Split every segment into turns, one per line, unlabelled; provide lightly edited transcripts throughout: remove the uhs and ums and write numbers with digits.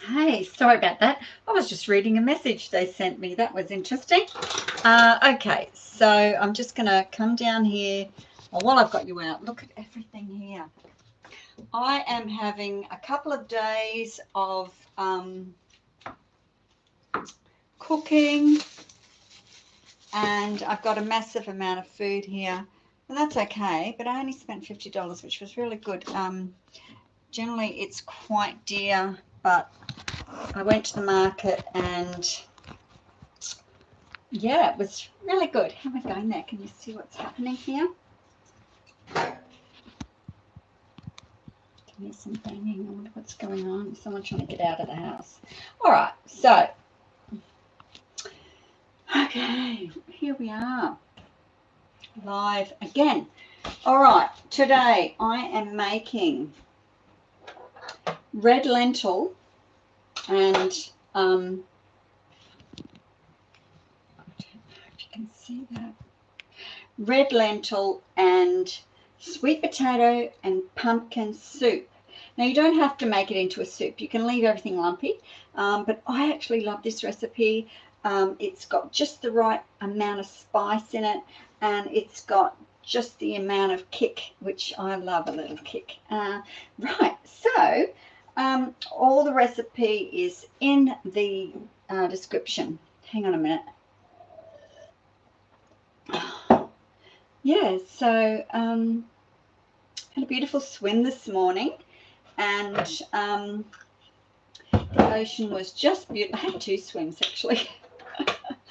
Hey, sorry about that. I was just reading a message they sent me. That was interesting. Okay, so I'm just going to come down here. Well, while I've got you out, look at everything here. I am having a couple of days of cooking, and I've got a massive amount of food here. And that's okay, but I only spent $50, which was really good. Generally, it's quite dear, but I went to the market and yeah, it was really good. How am I going there? Can you see what's happening here? Can hear some banging. I wonder what's going on. Is someone trying to get out of the house? All right, so okay, here we are, live again. All right, today I am making red lentil and I don't know if you can see that. Red lentil and sweet potato and pumpkin soup. Now you don't have to make it into a soup. You can leave everything lumpy, but I actually love this recipe. It's got just the right amount of spice in it, and it's got just the amount of kick, which I love a little kick. Right, so all the recipe is in the description. Hang on a minute. Yeah, so had a beautiful swim this morning, and the ocean was just beautiful. I had two swims actually.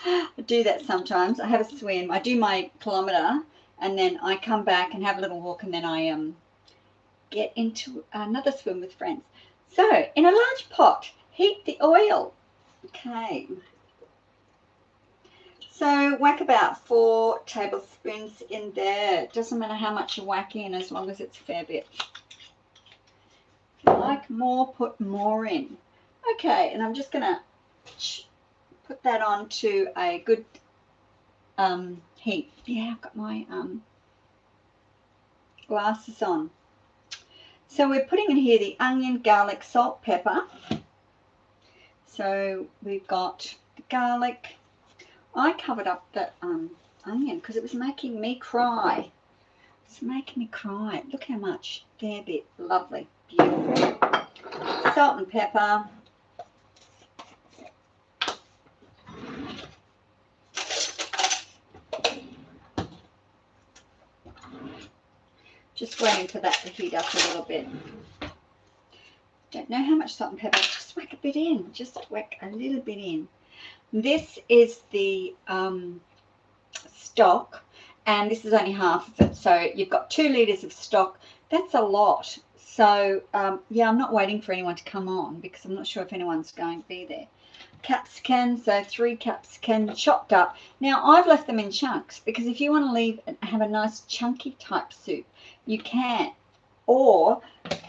I do that sometimes. I have a swim. I do my kilometre, and then I come back and have a little walk, and then I get into another swim with friends. So in a large pot, heat the oil. Okay. So whack about 4 tablespoons in there. Doesn't matter how much you whack in, as long as it's a fair bit. If you like more, put more in. Okay, and I'm just going to put that on to a good heat. Yeah, I've got my glasses on. So we're putting in here the onion, garlic, salt, pepper. So we've got the garlic. I covered up the onion because it was making me cry. It's making me cry. Look how much. There, bit. Lovely. Beautiful. Salt and pepper. Just waiting for that to heat up a little bit. Don't know how much salt and pepper. Just whack a bit in. Just whack a little bit in. This is the stock, and this is only half of it. So you've got 2 litres of stock. That's a lot. So yeah, I'm not waiting for anyone to come on because I'm not sure if anyone's going to be there. Capsicum, so 3 capsicum chopped up. Now I've left them in chunks because if you want to leave and have a nice chunky type soup, you can. Or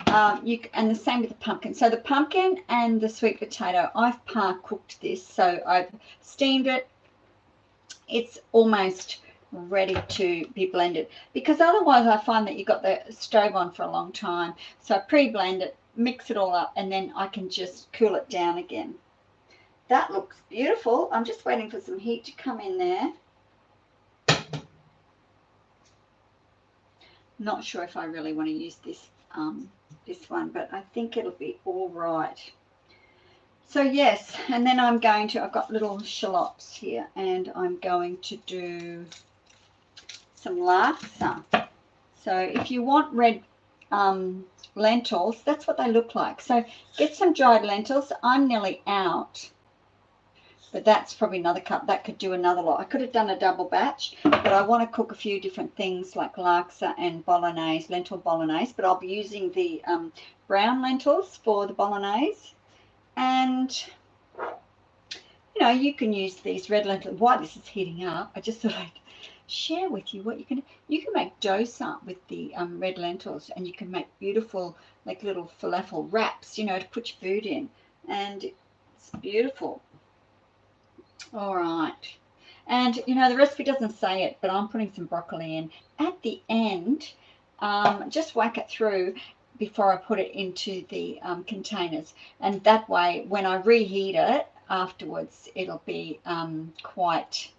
and the same with the pumpkin. So the pumpkin and the sweet potato, I've par cooked this, so I've steamed it. It's almost ready to be blended because otherwise I find that you've got the stove on for a long time. So I pre-blend it, mix it all up, and then I can just cool it down again. That looks beautiful. I'm just waiting for some heat to come in there. Not sure if I really want to use this one, but I think it'll be all right. So yes, and then I've got little shallots here, and I'm going to do some laksa. So if you want red lentils, that's what they look like. So get some dried lentils. I'm nearly out, but that's probably another cup. That could do another lot. I could have done a double batch, but I want to cook a few different things like laksa and bolognese, lentil bolognese, but I'll be using the brown lentils for the bolognese. And you know, you can use these red lentils. While this is heating up, I just thought I'd share with you what you can make dosa with the red lentils, and you can make beautiful like little falafel wraps, you know, to put your food in, and it's beautiful. All right, and you know the recipe doesn't say it, but I'm putting some broccoli in at the end. Just whack it through. before I put it into the containers, and that way when I reheat it afterwards, it'll be quite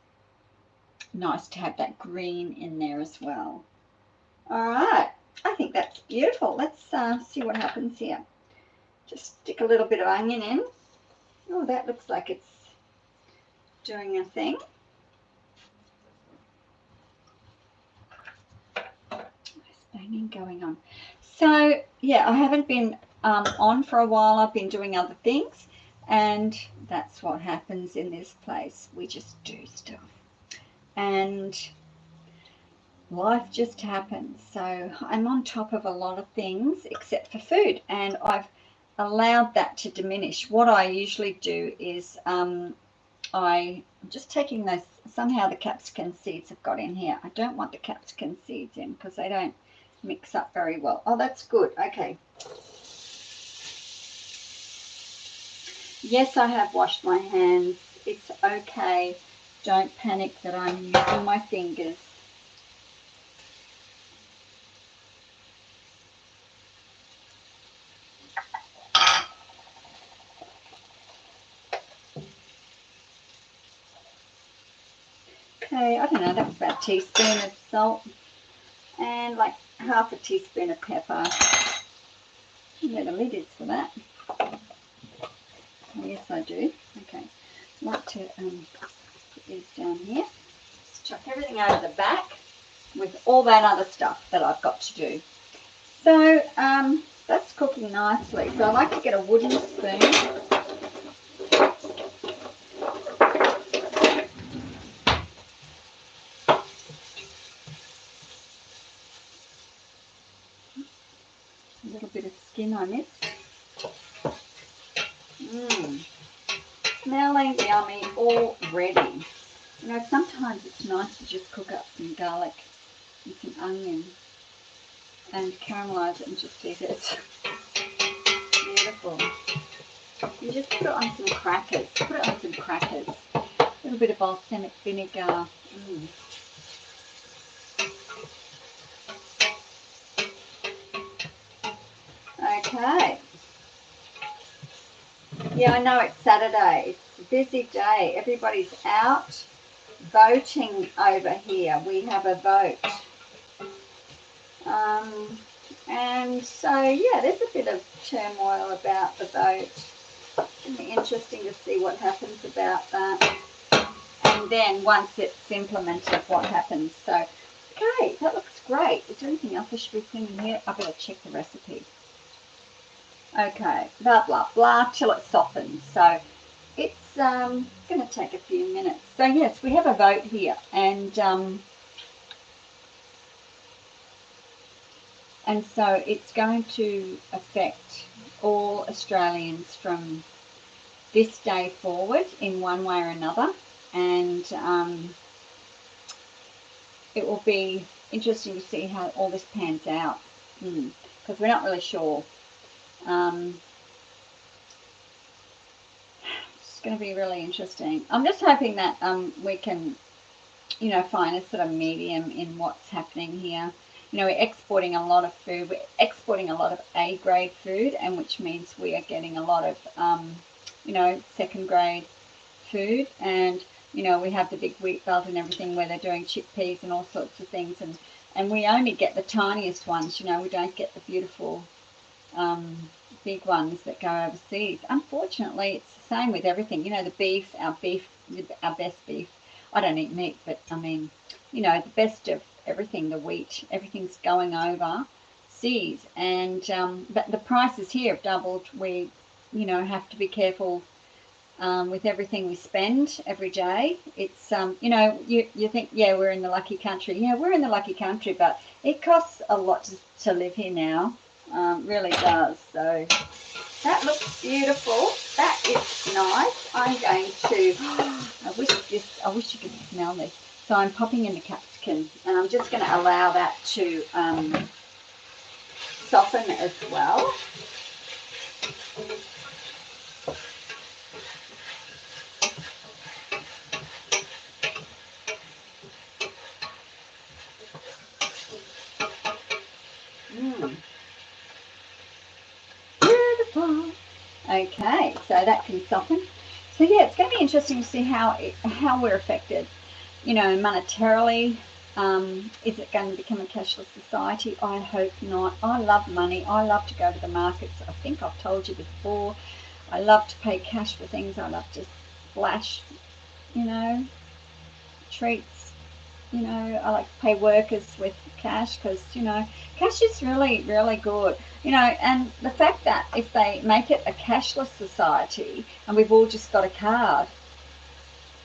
nice to have that green in there as well. All right, I think that's beautiful. Let's see what happens here. Just stick a little bit of onion in. Oh, that looks like it's doing a thing. There's banging going on. So yeah, I haven't been on for a while. I've been doing other things, and that's what happens in this place. We just do stuff, and life just happens. So I'm on top of a lot of things except for food, and I've allowed that to diminish. What I usually do is I'm just taking those, somehow the capsicum seeds have got in here. I don't want the capsicum seeds in because they don't mix up very well. Oh, that's good. Okay. Yes, I have washed my hands. It's okay. Don't panic that I'm using my fingers. Okay, I don't know, that was about a teaspoon of salt and like half a teaspoon of pepper. Where the lid is for that. Oh, yes, I do. Okay, I'd like to put these down here. Just chuck everything over the back with all that other stuff that I've got to do. So that's cooking nicely. So I like to get a wooden spoon. A little bit of skin I missed. Smelling yummy already. You know, sometimes it's nice to just cook up some garlic and some onion and caramelise it and just eat it. Beautiful. You just put it on some crackers. Put it on some crackers. A little bit of balsamic vinegar. Okay. Yeah, I know it's Saturday. It's a busy day. Everybody's out voting over here. We have a vote. And so, yeah, there's a bit of turmoil about the vote. It'll be interesting to see what happens about that. And then once it's implemented, what happens. So, okay, that looks great. Is there anything else I should be putting in here? I better check the recipe. Okay, blah, blah, blah, till it softens. So it's going to take a few minutes. So yes, we have a vote here, and so it's going to affect all Australians from this day forward in one way or another, and it will be interesting to see how all this pans out, because we're not really sure. It's going to be really interesting. I'm just hoping that we can, you know, find a sort of medium in what's happening here. You know, we're exporting a lot of food. We're exporting a lot of A-grade food, and which means we are getting a lot of, you know, second-grade food. And, you know, we have the big wheat belt and everything where they're doing chickpeas and all sorts of things. And we only get the tiniest ones, you know. We don't get the beautiful big ones that go overseas. Unfortunately, it's the same with everything. You know, the beef, our best beef. I don't eat meat, but I mean, you know, the best of everything, the wheat, everything's going overseas. And but the prices here have doubled. We, you know, have to be careful with everything we spend every day. It's you know, you think, yeah, we're in the lucky country. Yeah, we're in the lucky country, but it costs a lot to live here now. Really does. So that looks beautiful. That is nice. I'm going to, I wish you could smell this. So I'm popping in the capsicum, and I'm just going to allow that to soften as well. Okay, so that can soften. So yeah, it's going to be interesting to see how we're affected, you know, monetarily. Is it going to become a cashless society? I hope not. I love money. I love to go to the markets. I think I've told you before. I love to pay cash for things. I love to splash, you know, treats. You know, I like to pay workers with cash because, you know, cash is really, really good. You know, and the fact that if they make it a cashless society and we've all just got a card,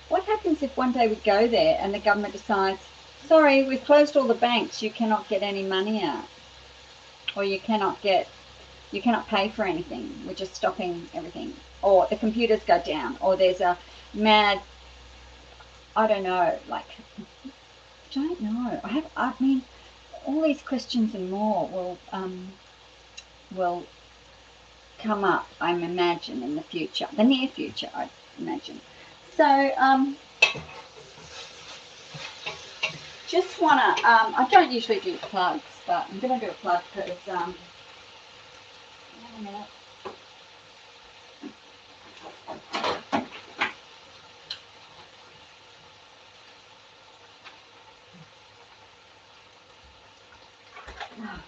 what happens if one day we go there and the government decides, sorry, we've closed all the banks, you cannot get any money out, or you cannot pay for anything, we're just stopping everything, or the computers go down, or there's a mad, I don't know, like, I don't know. I mean, all these questions and more will come up, I imagine, in the future, the near future, I imagine. So, just want to, I don't usually do plugs, but I'm going to do a plug because, wait a minute.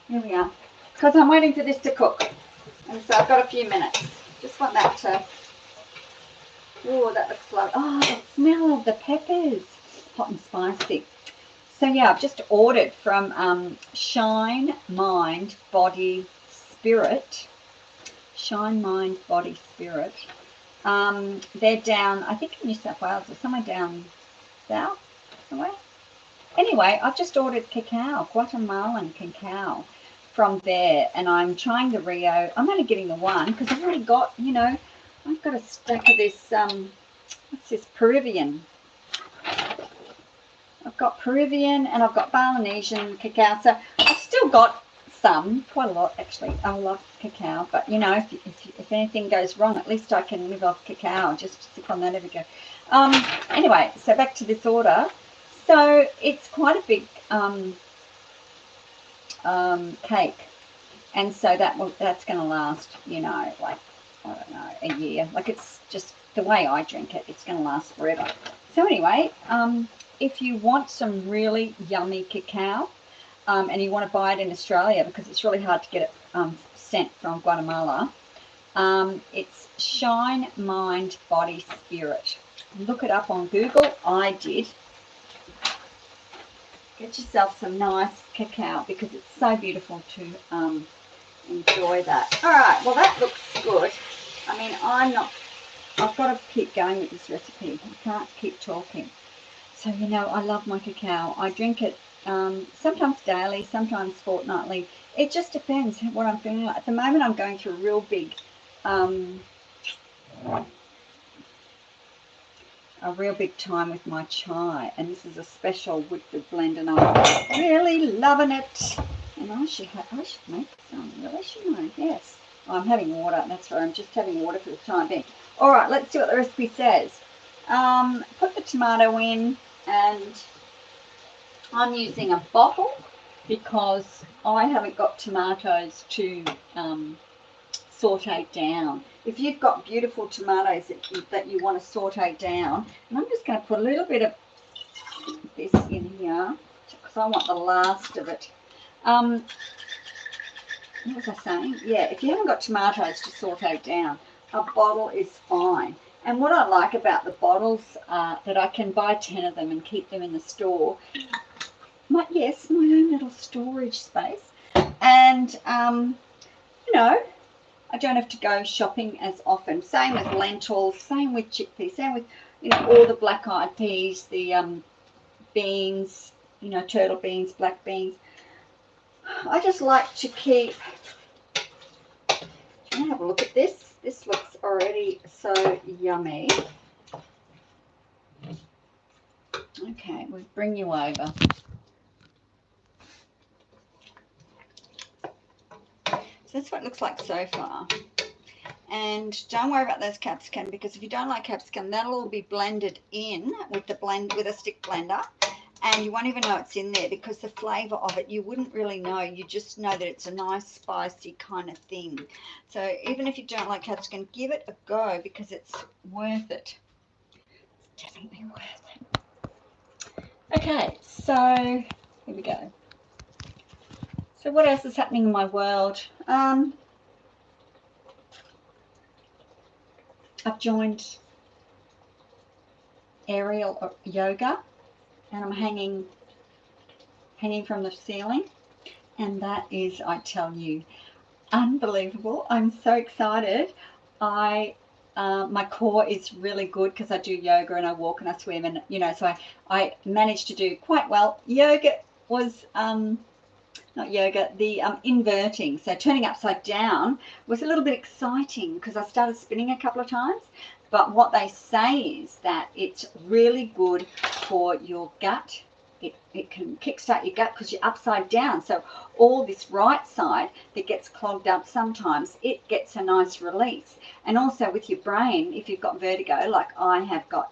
Here we are. Because I'm waiting for this to cook. And so I've got a few minutes. Just want that to, oh, that looks lovely. Oh, the smell of the peppers. Hot and spicy. So yeah, I've just ordered from Shine Mind Body Spirit. Shine Mind Body Spirit. They're down, I think in New South Wales or somewhere down south, somewhere. Anyway, I've just ordered cacao, Guatemalan cacao from there, and I'm trying the Rio. I'm only getting the one because I've already got, you know, I've got a stack of this, what's this, Peruvian. I've got Peruvian and I've got Balinesian cacao, so I've still got some, quite a lot actually. I love cacao, but you know, if anything goes wrong, at least I can live off cacao, just sip on that every go. Anyway, so back to this order. So it's quite a big cake, and so that's going to last, you know, like, I don't know, a year. Like, it's just the way I drink it, it's going to last forever. So anyway, if you want some really yummy cacao, and you want to buy it in Australia because it's really hard to get it sent from Guatemala, it's Shine Mind Body Spirit. Look it up on Google. I did. Get yourself some nice cacao because it's so beautiful to enjoy that. All right, well, that looks good. I mean, I've got to keep going with this recipe. I can't keep talking. So, you know, I love my cacao. I drink it sometimes daily, sometimes fortnightly. It just depends what I'm feeling like. At the moment, I'm going through a real big time with my chai, and this is a special with the blend, and I'm really loving it. And I should make some, really, shouldn't I? Yes. I'm having water, that's right, I'm just having water for the time being. All right, let's see what the recipe says. Put the tomato in, and I'm using a bottle because I haven't got tomatoes to saute down. If you've got beautiful tomatoes that you want to saute down, and I'm just going to put a little bit of this in here because I want the last of it. What was I saying? Yeah, if you haven't got tomatoes to saute down, a bottle is fine. And what I like about the bottles that I can buy 10 of them and keep them in the store. My own little storage space. And, you know, I don't have to go shopping as often. Same with lentils, same with chickpeas, same with, you know, all the black-eyed peas, the beans, you know, turtle beans, black beans. I just like to keep, can I have a look at this? This looks already so yummy. Okay, we'll bring you over. So that's what it looks like so far. And don't worry about those capsicum, because if you don't like capsicum, that'll all be blended in with a stick blender. and you won't even know it's in there because the flavour of it, you wouldn't really know. You just know that it's a nice spicy kind of thing. So even if you don't like capsicum, give it a go because it's worth it. It's definitely worth it. Okay, so here we go. So what else is happening in my world? I've joined aerial yoga, and I'm hanging from the ceiling, and that is, I tell you, unbelievable. I'm so excited. My core is really good because I do yoga and I walk and I swim, and so I managed to do quite well. Yoga was not yoga, the inverting, so turning upside down was a little bit exciting because I started spinning a couple of times. But what they say is that it's really good for your gut. It can kickstart your gut because you're upside down. So all this right side that gets clogged up sometimes, it gets a nice release. And also with your brain, if you've got vertigo, like I have got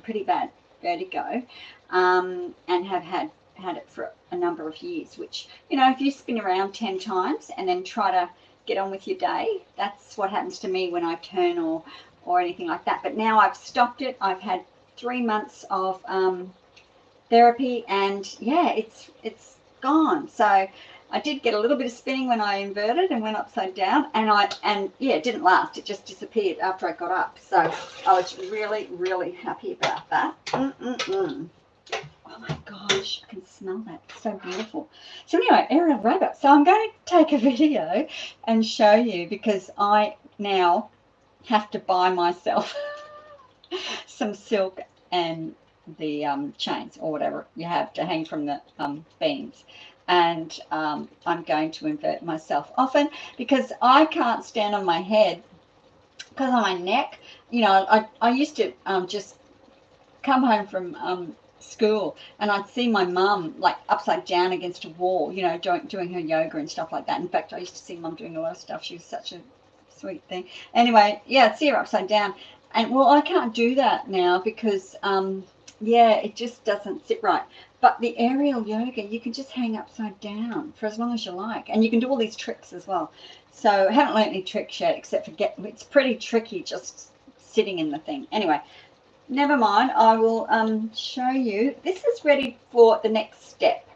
pretty bad vertigo, and have had it for a number of years, which, if you spin around 10 times and then try to get on with your day, that's what happens to me when I turn or anything like that. But now I've stopped it. I've had 3 months of therapy, and yeah, it's gone. So I did get a little bit of spinning when I inverted and went upside down, and yeah, it didn't last. It just disappeared after I got up. So I was really, really happy about that. Oh my gosh, I can smell that. It's so beautiful. So anyway, aerial yoga. So I'm going to take a video and show you, because I now have to buy myself some silk and the chains or whatever you have to hang from the beams. And I'm going to invert myself often because I can't stand on my head because of my neck. I used to just come home from school and I'd see my mum like upside down against a wall, doing her yoga and stuff like that. In fact, I used to see Mum doing a lot of stuff. She was such a sweet thing. Anyway, yeah, I'd see her upside down. And well, I can't do that now because yeah, it just doesn't sit right. But the aerial yoga, you can just hang upside down for as long as you like, and you can do all these tricks as well. So I haven't learned any tricks yet, except for it's pretty tricky just sitting in the thing. Anyway, never mind. I will show you. This is ready for the next step.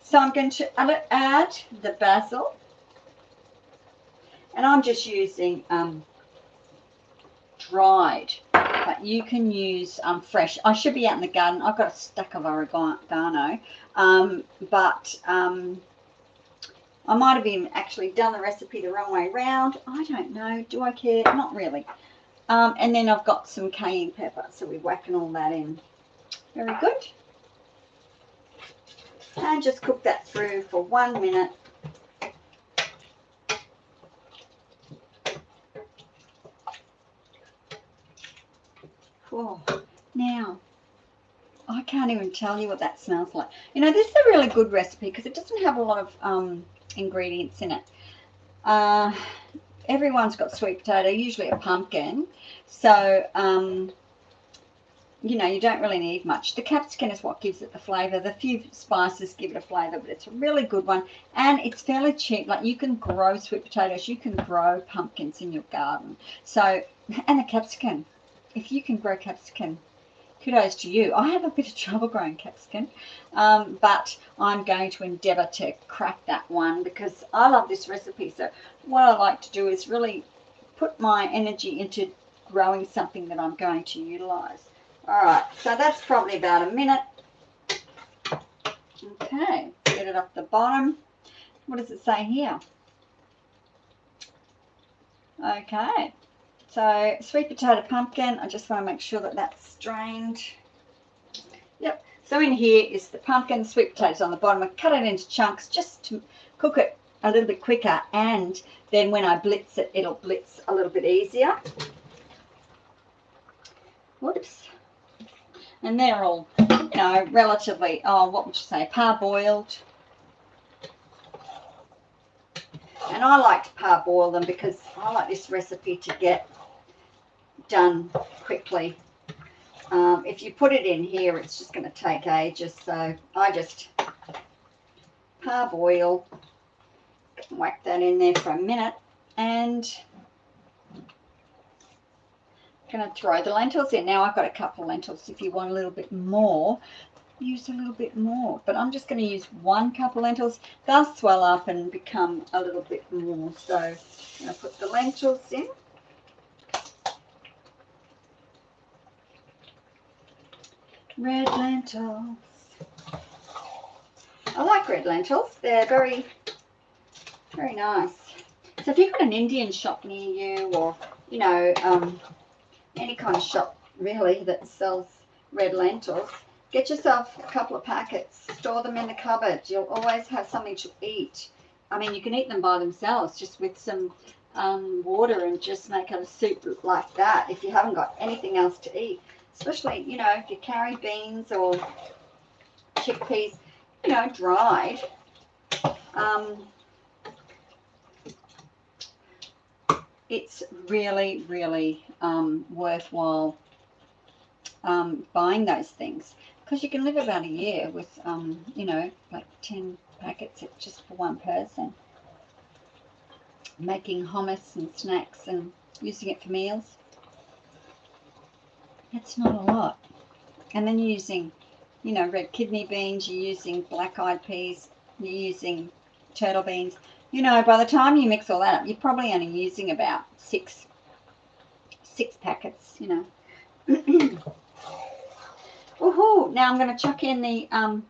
So I'm going to add the basil, and I'm just using dried, but you can use fresh. I should be out in the garden. I've got a stack of oregano, but I might have even actually done the recipe the wrong way around. I don't know. Do I care? Not really. And then I've got some cayenne pepper, so we're whacking all that in. Very good. And just cook that through for 1 minute. Oh, now, I can't even tell you what that smells like. This is a really good recipe because it doesn't have a lot of ingredients in it. Everyone's got sweet potato, usually a pumpkin. So, you don't really need much. The capsicum is what gives it the flavour. The few spices give it a flavour, but it's a really good one. And it's fairly cheap. Like, you can grow sweet potatoes. You can grow pumpkins in your garden. So, and the capsicum. If you can grow capsicum, kudos to you. I have a bit of trouble growing capsicum, but I'm going to endeavour to crack that one because I love this recipe. So what I like to do is really put my energy into growing something that I'm going to utilise. All right, so that's probably about a minute. Okay, get it off the bottom. What does it say here? Okay. So sweet potato pumpkin, I just want to make sure that that's strained. Yep. So in here is the pumpkin, sweet potatoes on the bottom. I cut it into chunks just to cook it a little bit quicker, and then when I blitz it, it'll blitz a little bit easier. Whoops. And they're all, relatively, what would you say, parboiled. And I like to parboil them because I like this recipe to get done quickly. If you put it in here, it's just going to take ages. So I just parboil, whack that in there for a minute, and I'm going to throw the lentils in. Now I've got a couple of lentils. If you want a little bit more, use a little bit more. But I'm just going to use 1 cup of lentils. They'll swell up and become a little bit more. So I'm going to put the lentils in. Red lentils. I like red lentils. They're very, very nice. So if you've got an Indian shop near you, or, you know, any kind of shop really that sells red lentils, get yourself a couple of packets, store them in the cupboard. You'll always have something to eat. I mean, you can eat them by themselves, just with some water, and just make a soup like that if you haven't got anything else to eat. Especially, you know, if you carry beans or chickpeas, you know, dried. It's really, really worthwhile buying those things, because you can live about a year with, you know, like 10 packets just for one person. Making hummus and snacks and using it for meals. It's not a lot. And then you're using, you know, red kidney beans, you're using black-eyed peas, you're using turtle beans. You know, by the time you mix all that up, you're probably only using about six packets, you know. Woohoo! Now I'm going to chuck in the, how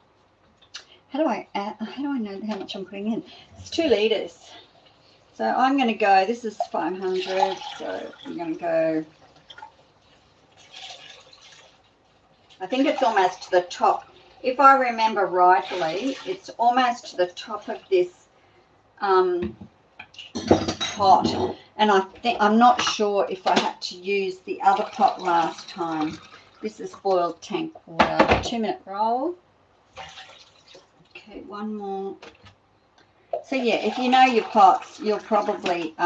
do I know how much I'm putting in? It's 2 litres. So I'm going to go, this is 500, so I'm going to go, I think it's almost to the top. If I remember rightly, it's almost to the top of this pot. And I'm not sure if I had to use the other pot last time. This is boiled tank water. 2-minute roll. Okay, 1 more. So yeah, if you know your pots, you'll probably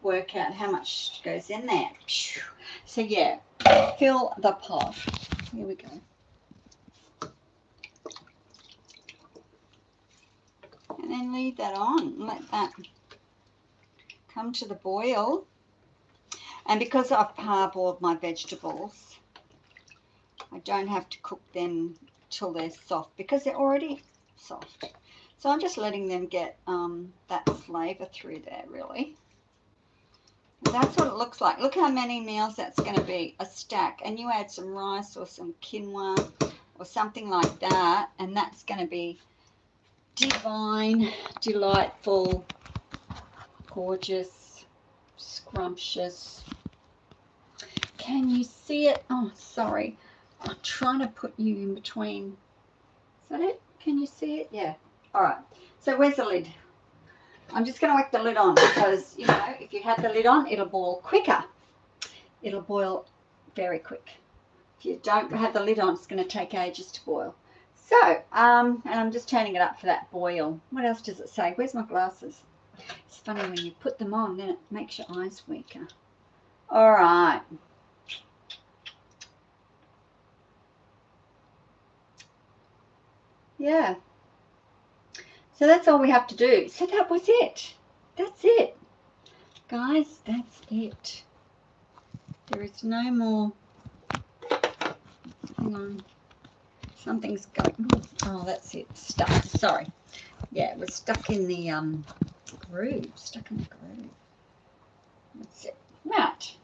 work out how much goes in there. So yeah, fill the pot. Here we go. And then leave that on and let that come to the boil. And because I've parboiled my vegetables, I don't have to cook them till they're soft, because they're already soft. So I'm just letting them get that flavour through there, really. And that's what it looks like. Look how many meals that's going to be, a stack. And you add some rice or some quinoa or something like that, and that's going to be divine, delightful, gorgeous, scrumptious. Can you see it? Oh, sorry. I'm trying to put you in between. Is that it? Can you see it? Yeah. All right. So where's the lid? I'm just going to whack the lid on, because, you know, if you have the lid on, it'll boil quicker. It'll boil very quick. If you don't have the lid on, it's going to take ages to boil. So, and I'm just turning it up for that boil. What else does it say? Where's my glasses? It's funny when you put them on, then it makes your eyes weaker. All right. Yeah. So that's all we have to do. So that was it. That's it. Guys, that's it. There is no more. Hang on. Something's going. Oh, that's it. Stuck. Sorry. Yeah, it was stuck in the groove. Stuck in the groove. That's it. Right.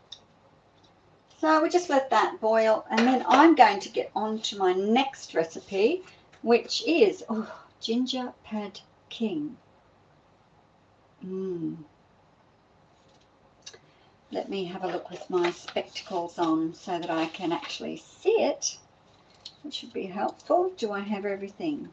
So we just let that boil, and then I'm going to get on to my next recipe, which is ginger pad king. Let me have a look with my spectacles on so that I can actually see it, which should be helpful. Do I have everything?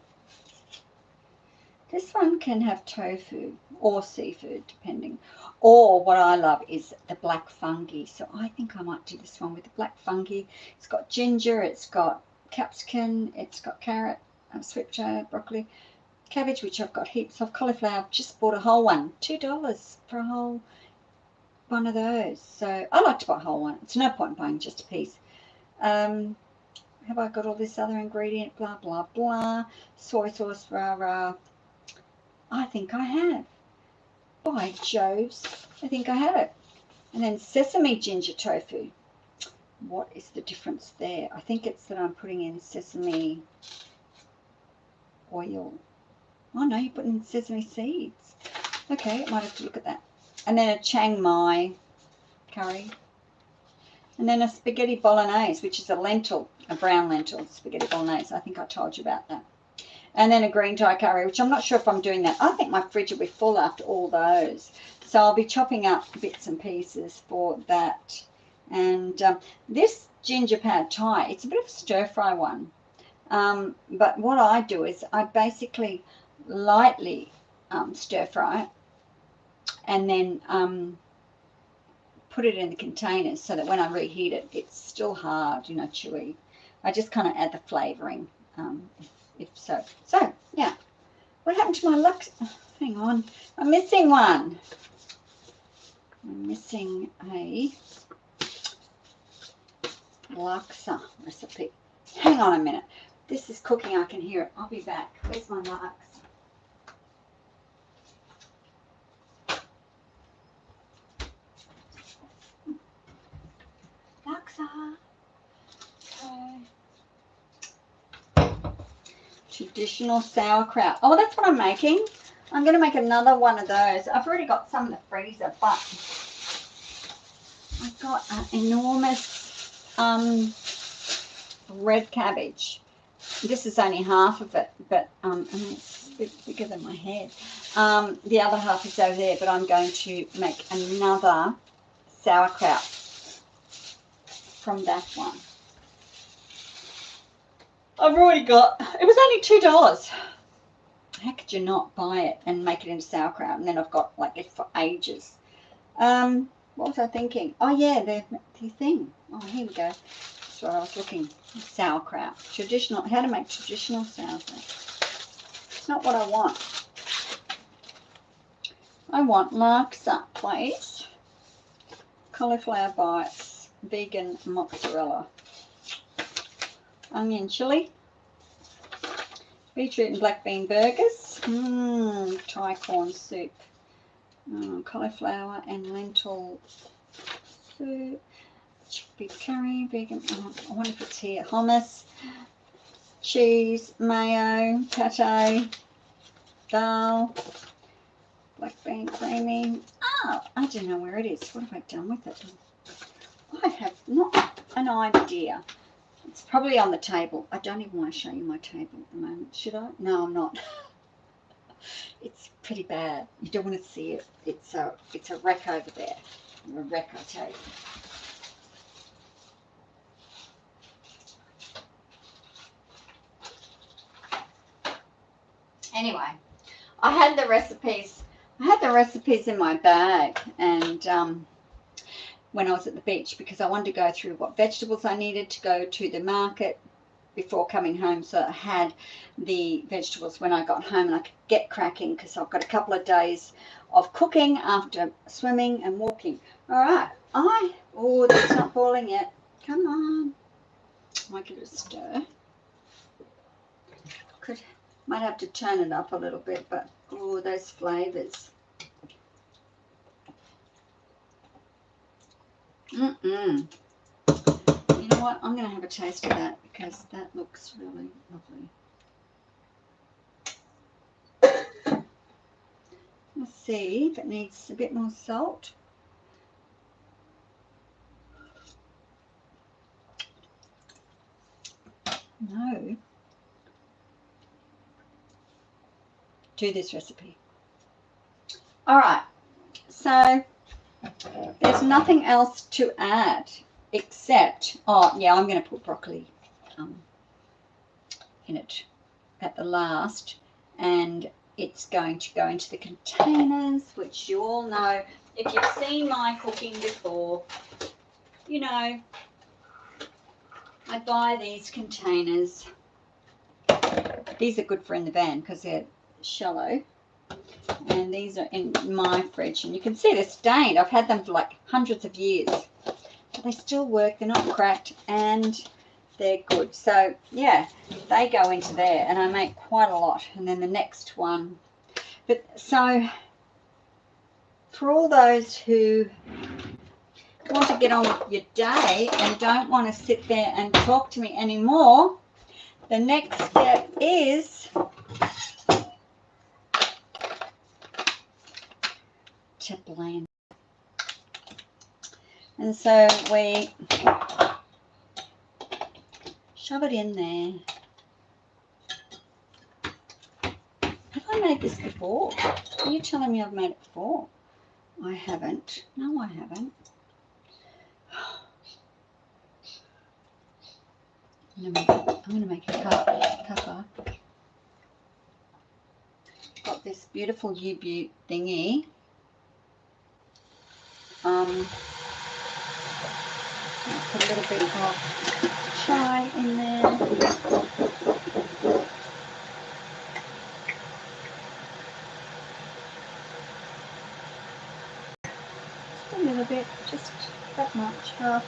This one can have tofu or seafood, depending. Or what I love is the black fungi. So I think I might do this one with the black fungi. It's got ginger, it's got capsicum, it's got carrot, sweet potato, broccoli, cabbage, which I've got heaps of, cauliflower. I've just bought a whole one. $2 for a whole one of those. So I like to buy a whole one. It's no point buying just a piece. Have I got all this other ingredient? Blah, blah, blah. Soy sauce, rah, rah. I think I have. By Joves, I think I have it. And then sesame ginger tofu. What is the difference there? I think it's that I'm putting in sesame oil. Oh no, you're putting in sesame seeds. Okay, I might have to look at that. And then a Chiang Mai curry. And then a spaghetti bolognese, which is a brown lentil spaghetti bolognese. I think I told you about that. And then a green Thai curry, which I'm not sure if I'm doing that. I think my fridge will be full after all those. So I'll be chopping up bits and pieces for that. And this ginger pad Thai, it's a bit of a stir-fry one. But what I do is I basically lightly stir-fry it and then put it in the containers so that when I reheat it, it's still hard, you know, chewy. I just kind of add the flavouring, if so. So, yeah. What happened to my Lux? Oh, hang on. I'm missing one. I'm missing a laksa recipe. Hang on a minute. This is cooking. I can hear it. I'll be back. Where's my laksa? Laksa. Okay. Traditional sauerkraut. Oh, that's what I'm making. I'm going to make another one of those. I've already got some in the freezer, but I've got an enormous red cabbage. This is only half of it, but and it's a bit bigger than my head. The other half is over there, but I'm going to make another sauerkraut from that one. I've already got, it was only $2. How could you not buy it and make it into sauerkraut? And then I've got like it for ages. What was I thinking? Oh yeah, the thing. Oh, here we go. That's what I was looking. Sauerkraut. Traditional, how to make traditional sauerkraut. It's not what I want. I want laksa, please. Cauliflower bites. Vegan mozzarella. Onion chili. Beetroot and black bean burgers. Thai corn soup. Cauliflower and lentil soup. Chickpea curry. Vegan. I wonder if it's here. Hummus. Cheese. Mayo. Pate. Dal. Black bean creamy. Oh, I don't know where it is. What have I done with it? I have not an idea. It's probably on the table. I don't even want to show you my table at the moment. Should I? No, I'm not. It's pretty bad. You don't want to see it. It's a wreck over there. A wreck, I tell you. Anyway, I had the recipes. In my bag, and when I was at the beach, because I wanted to go through what vegetables I needed to go to the market before coming home, so I had the vegetables when I got home and I could get cracking, because I've got a couple of days of cooking after swimming and walking. All right, oh, that's not boiling yet. Come on. Might give it a stir. Might have to turn it up a little bit, but oh, those flavours. You know what? I'm going to have a taste of that because that looks really lovely. Let's see if it needs a bit more salt. No. Do this recipe. All right. So there's nothing else to add except, oh yeah, I'm going to put broccoli in it at the last, and it's going to go into the containers, which you all know. If you've seen my cooking before, you know I buy these containers. These are good for in the van because they're shallow. And these are in my fridge, and you can see they're stained. I've had them for like hundreds of years, but they still work. They're not cracked, and they're good. So yeah, they go into there, and I make quite a lot. And then the next one, but so for all those who want to get on with your day and don't want to sit there and talk to me anymore, the next step is to blend. And so we shove it in there. Have I made this before? Are you telling me I've made it before? I haven't. No, I haven't. I'm going to make a cuppa. Got this beautiful U-Butte thingy. I'll put a little bit of chai in there. Just a little bit, just that much, half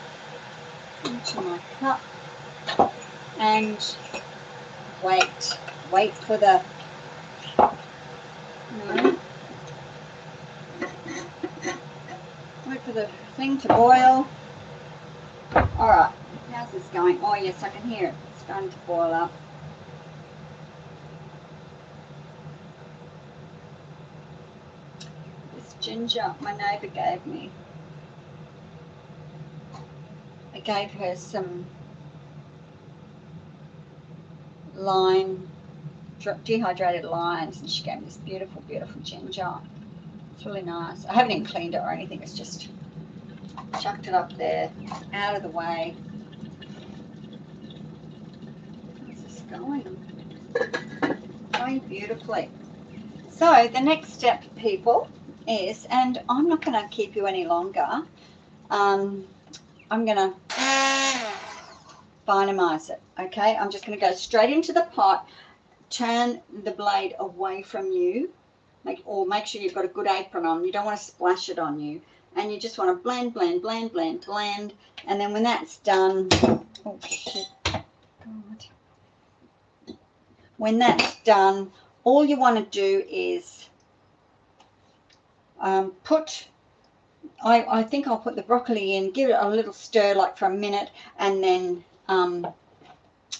into my cup. And wait for the, wait for the thing to boil. All right, how's this going? Oh yes, I can hear it. It's starting to boil up. This ginger my neighbour gave me. I gave her some lime, dehydrated limes, and she gave me this beautiful, beautiful ginger. It's really nice. I haven't even cleaned it or anything. It's just chucked it up there, out of the way. How's this going? Going beautifully. So the next step, people, is, and I'm not going to keep you any longer. I'm going to finalize it. Okay, I'm just going to go straight into the pot. Turn the blade away from you. Make sure you've got a good apron on. You don't want to splash it on you. And you just want to blend, blend, blend, blend, blend. And then when that's done, oh shit, God. When that's done, all you want to do is I think I'll put the broccoli in, give it a little stir like for a minute, and then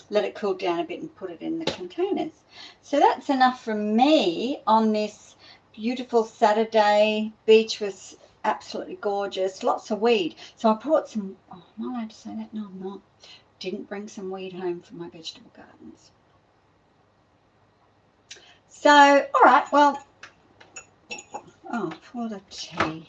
let it cool down a bit and put it in the containers. So that's enough for me on this beautiful Saturday. Beach was absolutely gorgeous, lots of weed. So I brought some, oh, am I allowed to say that? No, I'm not. Didn't bring some weed home from my vegetable gardens. So, all right, well, oh, for the tea.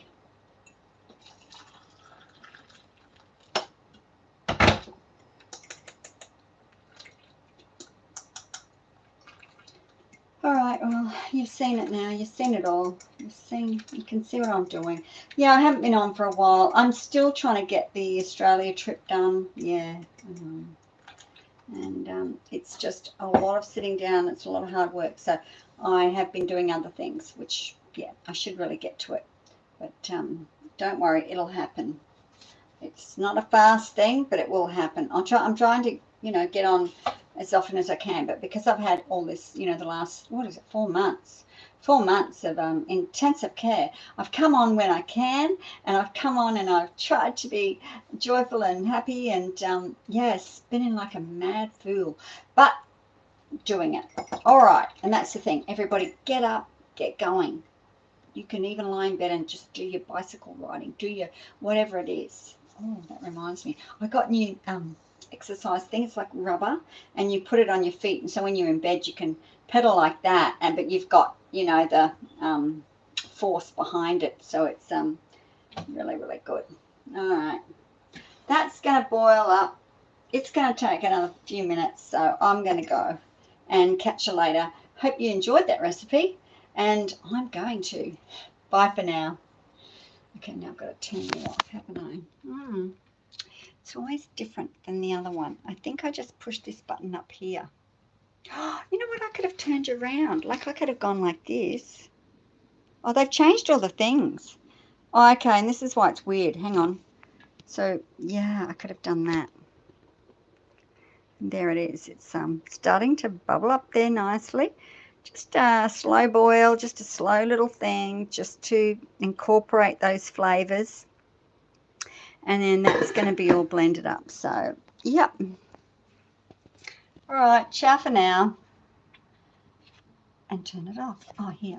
All right, well, you've seen it now. You've seen it all. You can see what I'm doing. Yeah, I haven't been on for a while. I'm still trying to get the Australia trip done. Yeah, I know. And it's just a lot of sitting down. It's a lot of hard work. So I have been doing other things, which, yeah, I should really get to it. But don't worry, it'll happen. It's not a fast thing, but it will happen. I'm trying to, get on as often as I can, but because I've had all this, the last, 4 months of intensive care, I've come on when I can, and I've come on and I've tried to be joyful and happy, and yeah, spinning like a mad fool, but doing it. All right, and that's the thing. Everybody get up, get going. You can even lie in bed and just do your bicycle riding, do your whatever it is. Oh, that reminds me. I got new exercise things like rubber, and you put it on your feet, and so when you're in bed you can pedal like that, but you've got the force behind it, so it's really, really good. All right, that's going to boil up. It's going to take another few minutes, so I'm going to go and catch you later. Hope you enjoyed that recipe, and I'm going to. Bye for now. Okay, now I've got to turn you off, haven't I? It's always different than the other one. I think I just pushed this button up here. You know what? I could have turned around. Like I could have gone like this. Oh, they've changed all the things. Oh, okay, and this is why it's weird. Hang on. So, yeah, I could have done that. And there it is. It's starting to bubble up there nicely. Just slow boil, just a slow little thing, just to incorporate those flavours. And then that's going to be all blended up. So, yep. All right, ciao for now. And turn it off. Oh, here.